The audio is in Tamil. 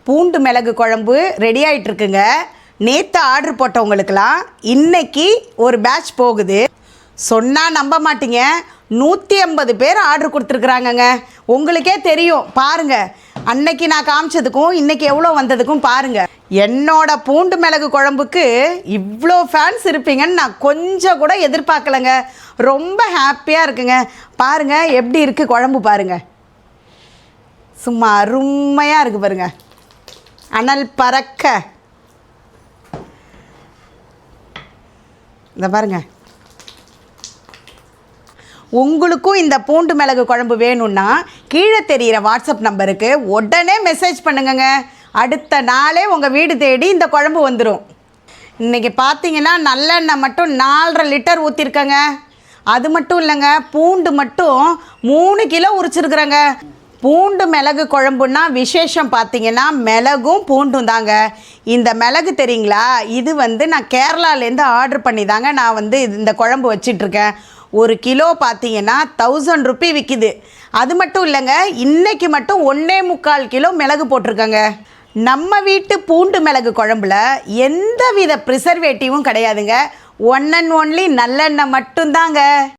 பூண்டு மிளகு குழம்பு ரெடி ஆகிட்டுருக்குங்க. நேற்று ஆர்டர் போட்டவங்களுக்கெல்லாம் இன்றைக்கி ஒரு பேட்ச் போகுது. சொன்னால் நம்ப மாட்டீங்க, 150 பேர் ஆர்டர் கொடுத்துருக்குறாங்கங்க. உங்களுக்கே தெரியும் பாருங்கள், அன்னைக்கு நான் காமிச்சதுக்கும் இன்றைக்கி எவ்வளோ வந்ததுக்கும் பாருங்கள். என்னோட பூண்டு மிளகு குழம்புக்கு இவ்வளோ ஃபேன்ஸ் இருப்பீங்கன்னு நான் கொஞ்சம் கூட எதிர்பார்க்கலைங்க. ரொம்ப ஹாப்பியாக இருக்குங்க. பாருங்கள் எப்படி இருக்குது குழம்பு பாருங்கள், சும்மா அருமையாக இருக்குது பாருங்கள், அனல் பறக்க. இந்த பாருங்கள், உங்களுக்கும் இந்த பூண்டு மிளகு குழம்பு வேணும்னா கீழே தெரிகிற வாட்ஸ்அப் நம்பருக்கு உடனே மெசேஜ் பண்ணுங்கங்க. அடுத்த நாளே உங்கள் வீடு தேடி இந்த குழம்பு வந்துடும். இன்றைக்கி பார்த்தீங்கன்னா நல்லெண்ணெய் மட்டும் 4.5 லிட்டர் ஊற்றிருக்கேங்க. அது மட்டும் இல்லைங்க, பூண்டு மட்டும் 3 கிலோ உரிச்சிருக்குறேங்க. பூண்டு மிளகு குழம்புன்னா விசேஷம் பார்த்தீங்கன்னா மிளகும் பூண்டும் தாங்க. இந்த மிளகு தெரியுங்களா, இது நான் கேரளாலேருந்து ஆர்டர் பண்ணி தாங்க நான் இந்த குழம்பு வச்சிட்ருக்கேன். 1 கிலோ பார்த்தீங்கன்னா 1000 ருப்பி விற்கிது. அது மட்டும் இல்லைங்க, இன்றைக்கி மட்டும் 1.25 கிலோ மிளகு போட்டிருக்கேங்க. நம்ம வீட்டு பூண்டு மிளகு குழம்புல எந்த வித ப்ரிசர்வேட்டிவும் கிடையாதுங்க. ஒன் அண்ட் ஒன்லி நல்லெண்ணெய் மட்டும்தாங்க.